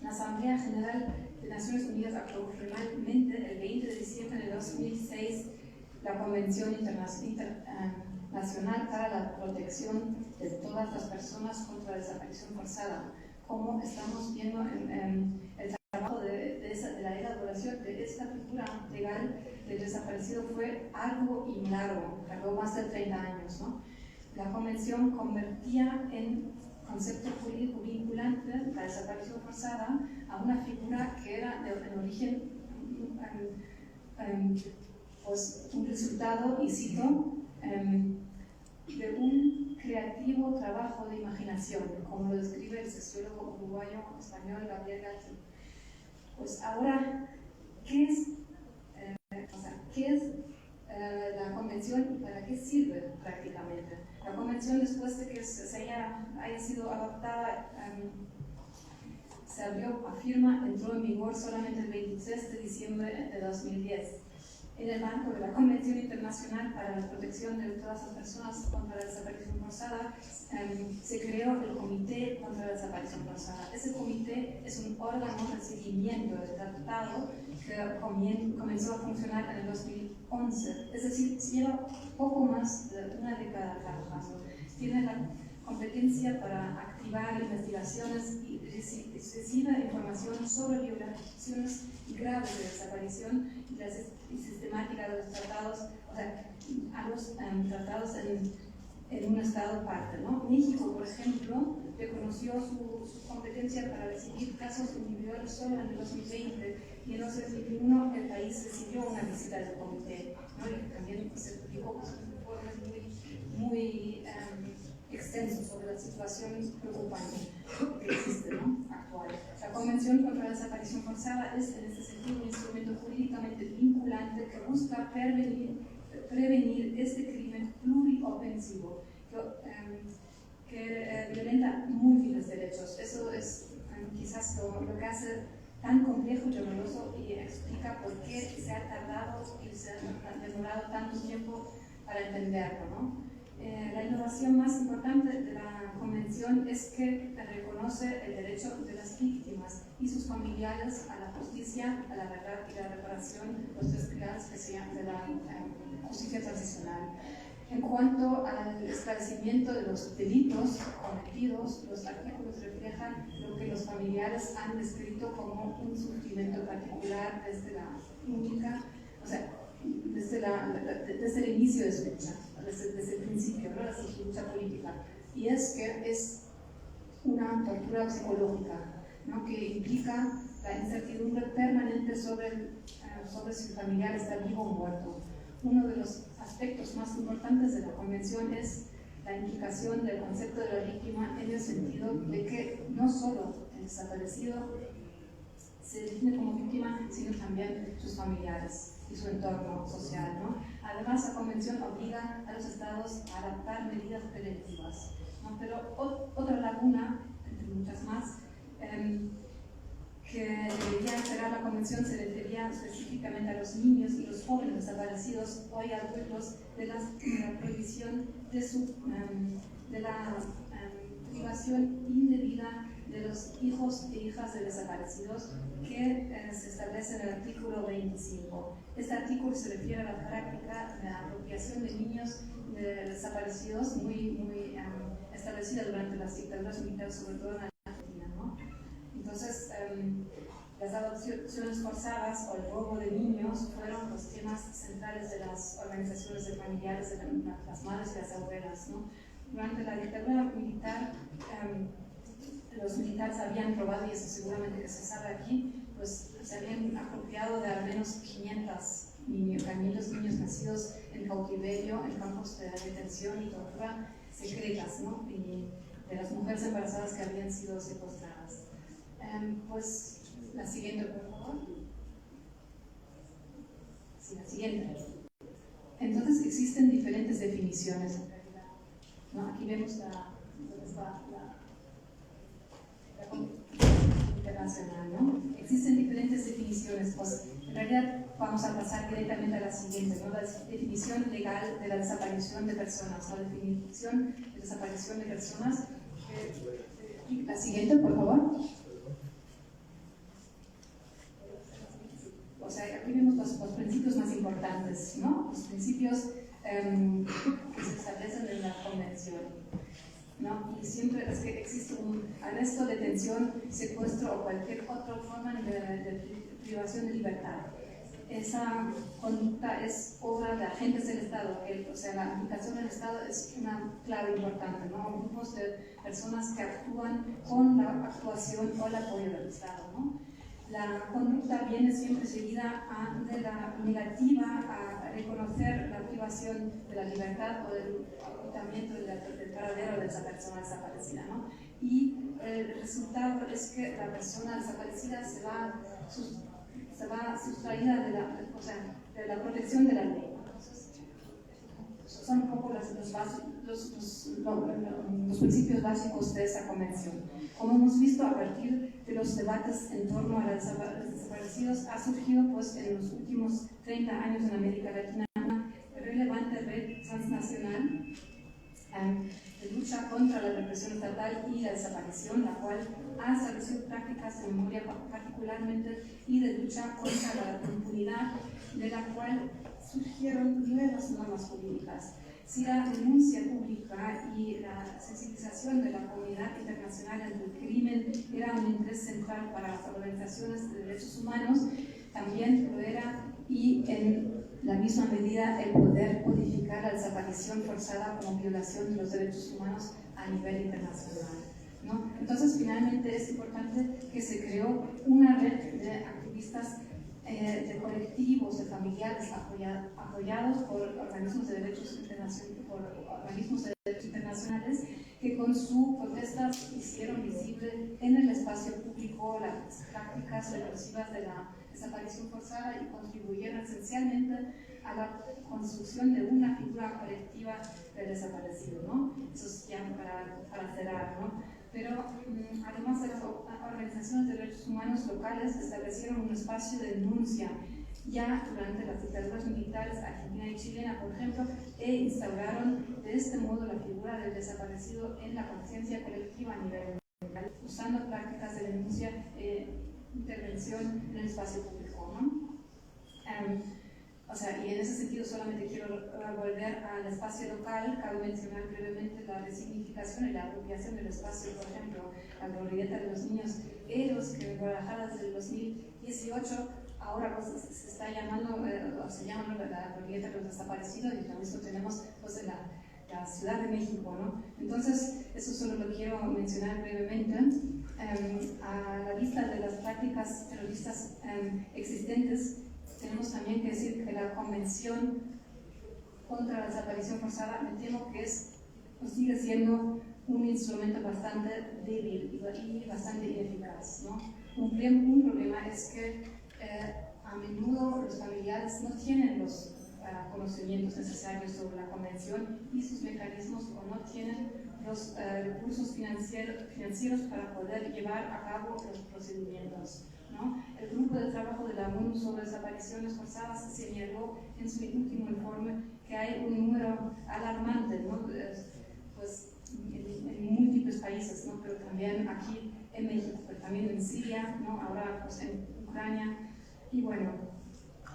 la Asamblea General de Naciones Unidas aprobó finalmente el 20 de diciembre de 2006 la Convención nacional para la protección de todas las personas contra la desaparición forzada. Como estamos viendo en el trabajo de la elaboración de esta figura legal del desaparecido fue algo y largo, tardó más de 30 años, ¿no? La convención convertía en concepto jurídico vinculante la desaparición forzada a una figura que era en origen pues, un resultado, y cito, de un creativo trabajo de imaginación, como lo describe el sociólogo uruguayo español Gabriel Gatti. Pues ahora, ¿qué es la convención y para qué sirve prácticamente? La convención, después de que haya sido adoptada, se abrió a firma, entró en vigor solamente el 23 de diciembre de 2010. En el marco de la Convención Internacional para la Protección de todas las personas contra la desaparición forzada, se creó el Comité contra la Desaparición Forzada. Ese comité es un órgano de seguimiento del tratado que comenzó a funcionar en el 2011, es decir, lleva poco más de una década trabajando. Tiene la competencia para activar investigaciones y recibe información sobre violaciones graves de desaparición y sistemática de los tratados, o sea, a los tratados en un estado parte, ¿no? México, por ejemplo, reconoció su competencia para recibir casos individuales solo en el 2020, y en el 2021 el país recibió una visita del comité, ¿no? Y también se publicó informes muy extenso sobre la situación preocupante que existe, ¿no? Actual. La Convención contra la Desaparición Forzada es, en este sentido, un instrumento jurídicamente vinculante que busca prevenir este crimen pluriofensivo que violenta múltiples derechos. Eso es quizás lo que hace tan complejo y doloroso, y explica por qué se ha tardado y se ha demorado tanto tiempo para entenderlo, ¿no? La innovación más importante de la Convención es que reconoce el derecho de las víctimas y sus familiares a la justicia, a la verdad y la reparación, los tres pilares que se llaman de la justicia transicional. En cuanto al esclarecimiento de los delitos cometidos, los artículos reflejan lo que los familiares han descrito como un sufrimiento particular desde la única, o sea, desde el inicio de su lucha, desde el principio, ¿no? Desde su lucha política. Y es que es una tortura psicológica, ¿no? Que implica la incertidumbre permanente sobre si el familiar está vivo o muerto. Uno de los aspectos más importantes de la Convención es la implicación del concepto de la víctima, en el sentido de que no solo el desaparecido se define como víctima, sino también sus familiares y su entorno social, ¿no? Además, la Convención obliga a los estados a adaptar medidas preventivas, ¿no? Pero otra laguna, entre muchas más, que debería alterar la Convención se refería específicamente a los niños y los jóvenes desaparecidos, hoy adultos, de la prohibición de la privación indebida de los hijos e hijas de desaparecidos, que se establece en el artículo 25. Este artículo se refiere a la práctica de la apropiación de niños desaparecidos muy establecida durante las dictaduras militares, sobre todo en Argentina, ¿no? Entonces, las adopciones forzadas o el robo de niños fueron los temas centrales de las organizaciones de familiares, de las madres y las abuelas, ¿no? Durante la dictadura militar, los militares habían robado, y eso seguramente que se sabe aquí, pues se habían apropiado de al menos 500 niños nacidos en cautiverio, en campos de detención y tortura secretas, ¿no? Y de las mujeres embarazadas que habían sido secuestradas. Pues la siguiente, por favor. Sí, la siguiente. Entonces existen diferentes definiciones en realidad, ¿no? Aquí vemos la internacional, ¿no? Existen diferentes definiciones, pues en realidad vamos a pasar directamente a la siguiente, ¿no? La definición legal de la desaparición de personas, la definición de desaparición de personas. La siguiente, por favor. O sea, aquí vemos los principios más importantes, ¿no? Los principios que se establecen en la Convención, ¿no? Y siempre es que existe un arresto, detención, secuestro o cualquier otra forma de privación de libertad. Esa conducta es obra de agentes del Estado, o sea, la implicación del Estado es una clave importante, ¿no? Grupos de personas que actúan con la actuación o el apoyo del Estado, ¿no? La conducta viene siempre seguida de la negativa a reconocer la privación de la libertad o del ocultamiento del paradero de esa persona desaparecida, ¿no? Y el resultado es que la persona desaparecida se va sustraída de la protección de la ley. Son un poco los principios básicos de esa convención. Como hemos visto, a partir de los debates en torno a los desaparecidos, ha surgido pues, en los últimos 30 años en América Latina una relevante red transnacional de lucha contra la represión estatal y la desaparición, la cual ha establecido prácticas de memoria particularmente y de lucha contra la impunidad, de la cual surgieron nuevas normas jurídicas. Si la denuncia pública y la sensibilización de la comunidad internacional ante el crimen era un interés central para las organizaciones de derechos humanos, también lo era, y en la misma medida el poder codificar la desaparición forzada como violación de los derechos humanos a nivel internacional, ¿no? Entonces, finalmente es importante que se creó una red de activistas, de colectivos, de familiares apoyados por organismos de derechos internacionales que con su protesta hicieron visible en el espacio público las prácticas represivas de la desaparición forzada y contribuyeron esencialmente a la construcción de una figura colectiva del desaparecido, ¿no? Eso es ya para cerrar, ¿no? Pero además de las organizaciones de derechos humanos locales establecieron un espacio de denuncia ya durante las dictaduras militares argentina y chilena, por ejemplo, e instauraron de este modo la figura del desaparecido en la conciencia colectiva a nivel mundial, usando prácticas de denuncia e intervención en el espacio público, ¿no? O sea, y en ese sentido solamente quiero volver al espacio local. Cabe mencionar brevemente la resignificación y la apropiación del espacio, por ejemplo, la glorieta de los niños héroes, que en Guadalajara desde el 2018 ahora pues, se está llamando, o se llama la glorieta de los desaparecidos, y lo mismo tenemos pues, en la Ciudad de México, ¿no? Entonces, eso solo lo quiero mencionar brevemente. A la vista de las prácticas terroristas existentes, tenemos también que decir que la Convención contra la Desaparición Forzada, me temo que sigue siendo un instrumento bastante débil y bastante ineficaz, ¿no? Un problema es que a menudo los familiares no tienen los conocimientos necesarios sobre la Convención y sus mecanismos, o no tienen los recursos financieros para poder llevar a cabo los procedimientos, ¿no? El grupo de trabajo de la ONU sobre desapariciones forzadas señaló en su último informe que hay un número alarmante, ¿no? Pues, en múltiples países, ¿no? Pero también aquí en México, pero también en Siria, ¿no? Ahora pues, en Ucrania. Y bueno,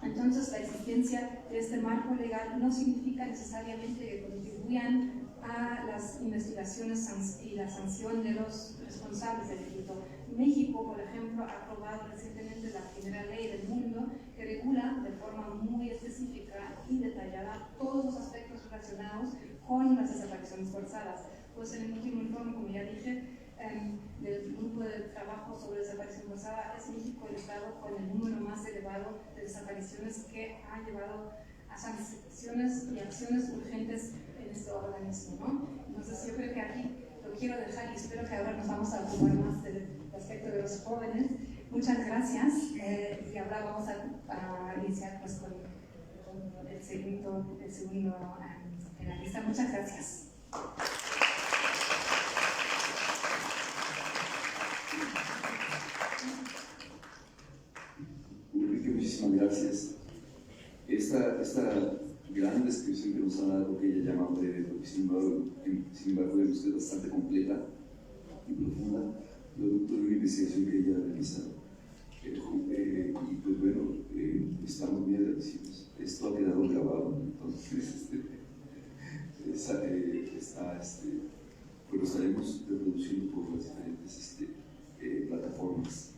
entonces la existencia de este marco legal no significa necesariamente que contribuyan a las investigaciones y la sanción de los responsables del delito. México, por ejemplo, ha aprobado recientemente la primera ley del mundo que regula de forma muy específica y detallada todos los aspectos relacionados con las desapariciones forzadas. Pues en el último informe, como ya dije, del grupo de trabajo sobre desaparición forzada, es México el estado con el número más elevado de desapariciones que ha llevado a sanciones y acciones urgentes en este organismo, ¿no? Entonces yo creo que aquí lo quiero dejar y espero que ahora nos vamos a ocupar más del aspecto de los jóvenes. Muchas gracias y ahora vamos a iniciar pues, con el segundo en la lista. Muchas gracias. Muchísimas gracias. Esta gran descripción que nos ha dado, que ella llama breve, porque sin embargo vemos que es bastante completa y profunda, producto de una investigación que ella ha realizado. Y pues bueno, estamos muy agradecidos. Esto ha quedado grabado, entonces pues lo estaremos reproduciendo por las diferentes plataformas.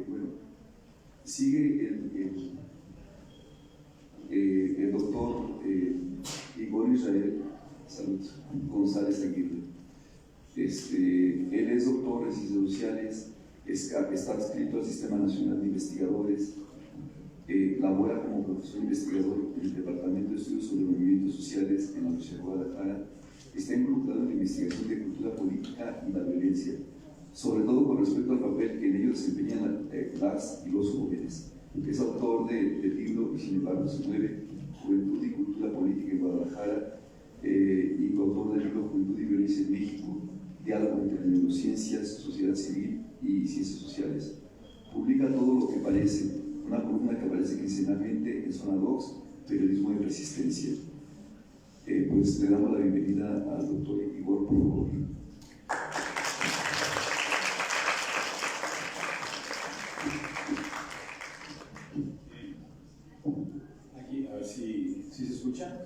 Bueno, sigue el doctor Igor Israel González Aguirre. Él es doctor en ciencias sociales, está adscrito al Sistema Nacional de Investigadores, labora como profesor investigador en el Departamento de Estudios sobre Movimientos Sociales en la Universidad de Guadalajara. Está involucrado en la investigación de cultura política y la violencia, sobre todo con respecto al papel que en ello desempeñan las y los jóvenes. Es autor del libro Y sin embargo se mueve, Juventud y Cultura Política en Guadalajara, y coautor del libro Juventud y Violencia en México, Diálogo entre Neurociencias, Sociedad Civil y Ciencias Sociales. Publica todo lo que parece, una columna que aparece quincenalmente en Zona Docs, Periodismo de Resistencia. Pues le damos la bienvenida al doctor Igor, por favor. Aquí, a ver si se escucha.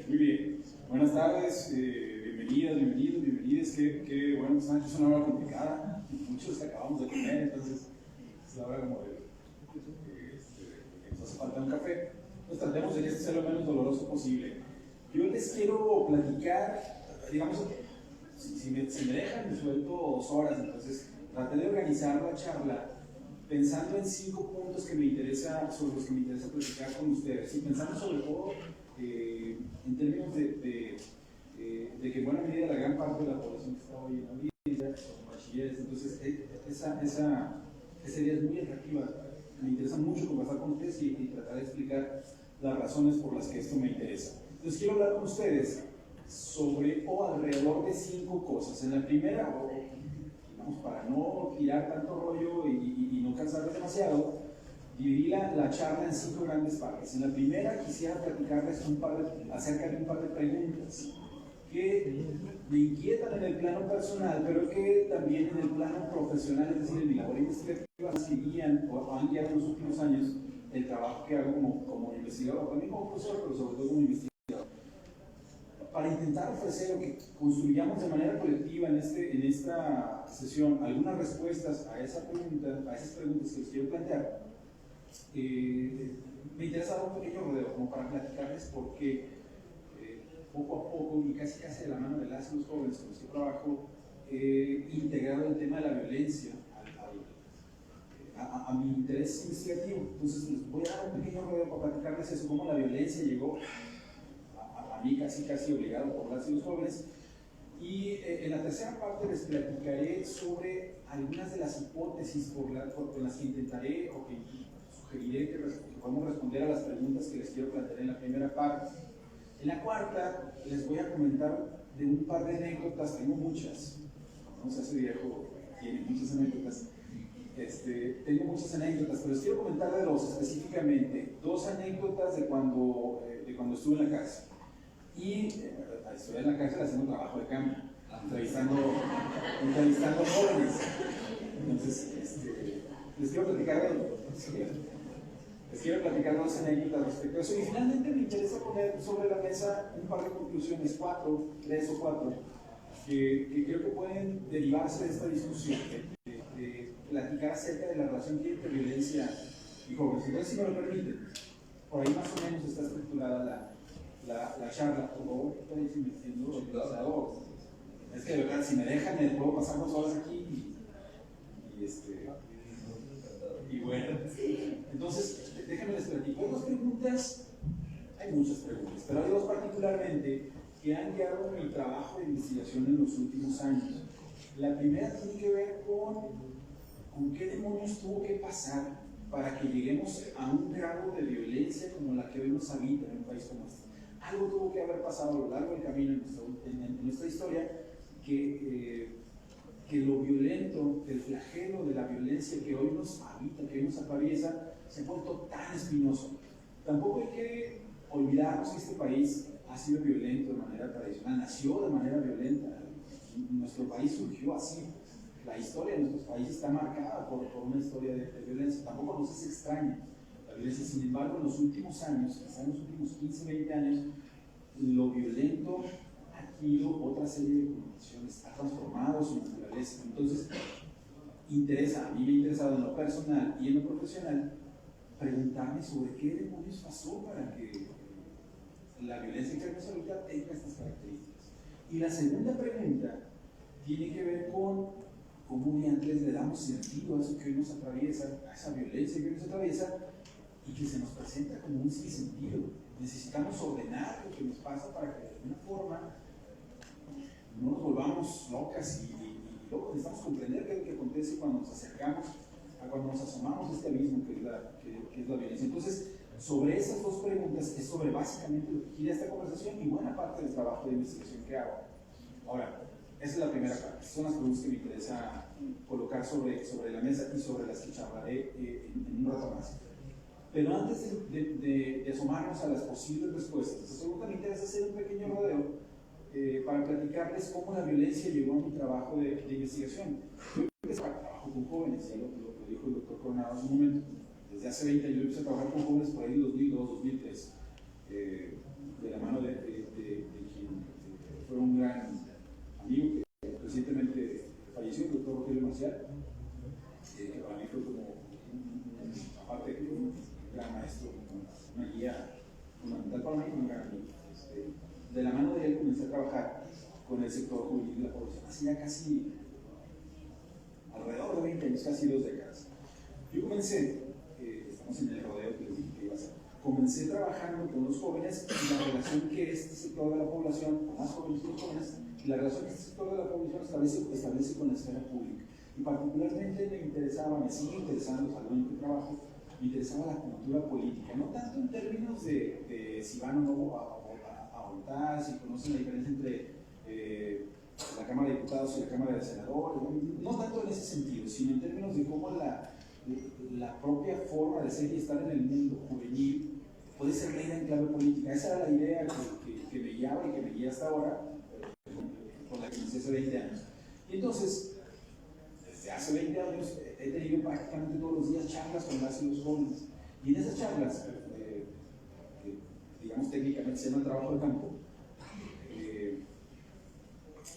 Muy bien. Buenas tardes, bienvenidas. Qué bueno que están aquí. Es una hora complicada. Muchos acabamos de comer, entonces es la hora como de que nos hace falta un café. Entonces tratemos de que esto sea lo menos doloroso posible. Yo les quiero platicar, digamos, si me dejan, me suelto 2 horas, entonces traté de organizar la charla pensando en 5 puntos sobre los que me interesa platicar con ustedes. Y pensando sobre todo en términos de que en buena medida la gran parte de la población que está hoy en la audiencia son bachilleres, entonces esa idea es muy atractiva. Me interesa mucho conversar con ustedes y tratar de explicar las razones por las que esto me interesa. Entonces quiero hablar con ustedes sobre o alrededor de 5 cosas. En la primera, digamos, para no tirar tanto rollo y no cansarles demasiado, dividí la charla en 5 grandes partes. En la primera quisiera platicarles acerca de un par de preguntas que me inquietan en el plano personal, pero que también en el plano profesional, es decir, en mi labor investigativa, que guían o han guiado en los últimos años el trabajo que hago como investigador, también como profesor, pero sobre todo como investigador, para intentar ofrecer o que construyamos de manera colectiva en esta sesión algunas respuestas a esas preguntas que les quiero plantear. Me interesa dar un pequeño rodeo como para platicarles por qué poco a poco y casi de la mano de las y los jóvenes con los que trabajo he integrado el tema de la violencia a mi interés investigativo. Entonces les voy a dar un pequeño rodeo para platicarles eso, cómo la violencia llegó a mí casi obligado por las y los jóvenes. Y en la tercera parte les platicaré sobre algunas de las hipótesis con las que intentaré o que sugeriré que podamos responder a las preguntas que les quiero plantear en la primera parte. En la cuarta les voy a comentar de un par de anécdotas, tengo muchas, no se hace viejo, tiene muchas anécdotas. Tengo muchas anécdotas, pero les quiero comentar de dos específicamente. 2 anécdotas de cuando estuve en la cárcel. Y estoy en la cárcel haciendo trabajo de campo, entrevistando jóvenes. Entonces, les quiero platicar de 2 anécdotas respecto a eso. Y finalmente me interesa poner sobre la mesa un par de conclusiones, 3 o 4, que creo que pueden derivarse de esta discusión, de platicar acerca de la relación que hay entre violencia y jóvenes. Entonces, si me lo permiten, por ahí más o menos está estructurada la charla. Por favor, estoy metiendo organizador. Es que de verdad, si me dejan, me puedo pasar 2 horas aquí y bueno. Entonces, déjenme les platico. Hay 2 preguntas, hay muchas preguntas, pero hay 2 particularmente que han guiado mi trabajo de investigación en los últimos años. La primera tiene que ver con qué demonios tuvo que pasar para que lleguemos a un grado de violencia como la que hoy nos habita en un país como este. Algo tuvo que haber pasado a lo largo del camino en nuestra historia que lo violento, el flagelo de la violencia que hoy nos habita, que hoy nos atraviesa, se ha vuelto tan espinoso. Tampoco hay que olvidarnos que este país ha sido violento de manera tradicional, nació de manera violenta. Nuestro país surgió así. La historia de nuestros países está marcada por una historia de violencia. Tampoco nos es extraña la violencia. Sin embargo, en los últimos años, quizá en los últimos 15, 20 años, lo violento ha adquirido otra serie de connotaciones, ha transformado su naturaleza. Entonces, a mí me ha interesado en lo personal y en lo profesional preguntarme sobre qué demonios pasó para que la violencia que vemos ahorita tenga estas características. Y la segunda pregunta tiene que ver con cómo antes le damos sentido a eso que hoy nos atraviesa, a esa violencia que hoy nos atraviesa y que se nos presenta como un sinsentido. Necesitamos ordenar lo que nos pasa para que de alguna forma no nos volvamos locas y luego necesitamos comprender qué es lo que acontece cuando nos acercamos, cuando nos asomamos a este abismo que es la violencia. Entonces, sobre esas dos preguntas es sobre básicamente lo que gira esta conversación y buena parte del trabajo de investigación que hago. Ahora, esa es la primera parte. Son las preguntas que me interesa colocar sobre la mesa y sobre las que charlaré en un rato más. Pero antes de asomarnos a las posibles respuestas, esta pregunta me interesa hacer un pequeño rodeo para platicarles cómo la violencia llegó a mi trabajo de investigación. Yo trabajo con jóvenes, ya lo dijo el doctor Coronado hace un momento. Desde hace 20 años yo empecé a trabajar con jóvenes por ahí en 2002, 2003, de la mano de quien fue un gran amigo que recientemente falleció, el doctor Rogelio Marcial, que para mí fue como, aparte de un gran maestro, una guía fundamental para mí, un gran amigo. De la mano de él comencé a trabajar con el sector juvenil de la población, hace ya casi alrededor de 20 años, casi 2 décadas. Yo comencé, estamos en el rodeo que les dije que iba a hacer, comencé trabajando con los jóvenes y la relación que este sector de la población, con más jóvenes que los jóvenes, la relación que este sector de la población establece con la esfera pública. Y particularmente me sigue interesando, al menos en mi trabajo, me interesaba la cultura política, no tanto en términos de si van o no a votar, si conocen la diferencia entre la Cámara de Diputados y la Cámara de Senadores, no tanto en ese sentido, sino en términos de cómo la propia forma de ser y estar en el mundo juvenil puede ser leída en clave política. Esa era la idea que me guiaba y que me guía hasta ahora, con la que comencé hace 20 años. Y entonces, desde hace 20 años he tenido prácticamente todos los días charlas con las y los jóvenes. Y en esas charlas, que digamos técnicamente se llama trabajo de campo,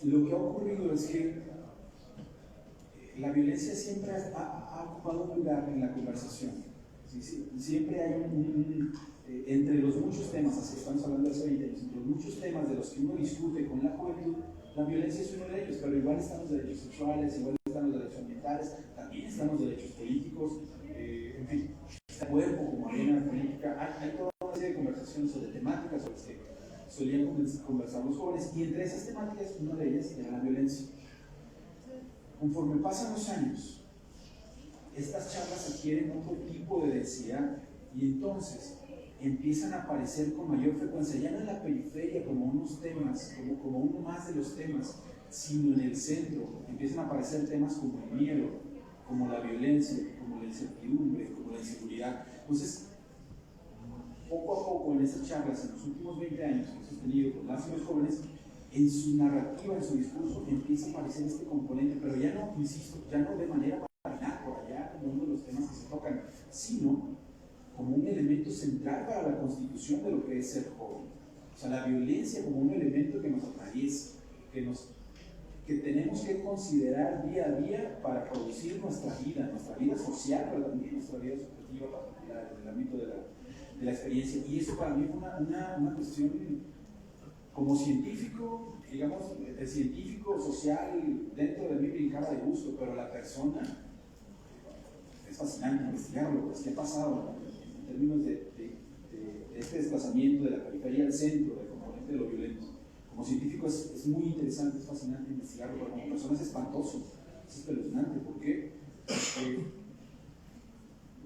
lo que ha ocurrido es que la violencia siempre ha ocupado un lugar en la conversación. Siempre hay entre los muchos temas, así estamos hablando de hace 20 años, entre los muchos temas de los que uno discute con la juventud, la violencia es uno de ellos, pero igual están los derechos sexuales, igual están los derechos ambientales, también están los derechos políticos, en fin, este cuerpo como arena política, hay toda una serie de conversaciones sobre temáticas sobre las que solían conversar los jóvenes, y entre esas temáticas, una de ellas era la violencia. Conforme pasan los años, estas charlas adquieren otro tipo de densidad y entonces empiezan a aparecer con mayor frecuencia, ya no en la periferia como unos temas, como uno más de los temas, sino en el centro. Empiezan a aparecer temas como el miedo, como la violencia, como la incertidumbre, como la inseguridad. Entonces, poco a poco en estas charlas, en los últimos 20 años que he sostenido con las y los jóvenes, en su narrativa, en su discurso, empieza a aparecer este componente, pero ya no, insisto, ya no de manera marginal por allá, como uno de los temas que se tocan, sino como un elemento central para la constitución de lo que es ser joven. O sea, la violencia como un elemento que nos atraviesa, que tenemos que considerar día a día para producir nuestra vida social, pero también nuestra vida subjetiva particular, en el ámbito de la experiencia. Y eso para mí fue una cuestión como científico, digamos, el científico social dentro de mí brincaba de gusto, pero la persona es fascinante investigarlo, pues, qué ha pasado en términos de este desplazamiento de la periferia al centro, del componente de lo violento. Como científico es muy interesante, es fascinante investigarlo, pero como persona es espantoso, es espeluznante. ¿Por qué?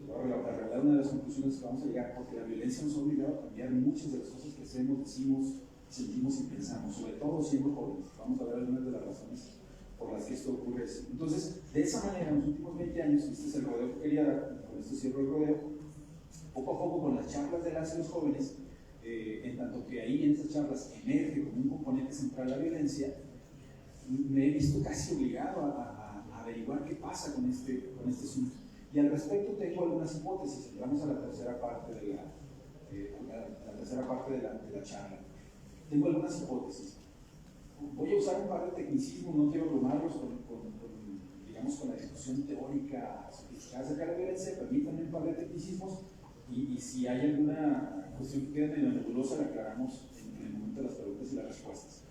La realidad, una de las conclusiones que vamos a llegar, porque la violencia nos ha obligado a cambiar muchas de las cosas que hacemos, decimos, sentimos y pensamos, sobre todo siendo jóvenes. Vamos a ver algunas de las razones por las que esto ocurre así. Entonces, de esa manera, en los últimos 20 años, este es el rodeo que quería dar, con esto cierro el rodeo, poco a poco con las charlas de las y los jóvenes, en tanto que ahí en esas charlas emerge como un componente central la violencia, me he visto casi obligado a averiguar qué pasa con este asunto. Y al respecto tengo algunas hipótesis. Entramos a la tercera parte de la charla. tengo algunas hipótesis. Voy a usar un par de tecnicismos, no quiero abrumarlos digamos, con la discusión teórica sofisticada acerca de la violencia. Permítanme un par de tecnicismos y si hay alguna cuestión que quede medio nebulosa la aclaramos en el momento de las preguntas y las respuestas.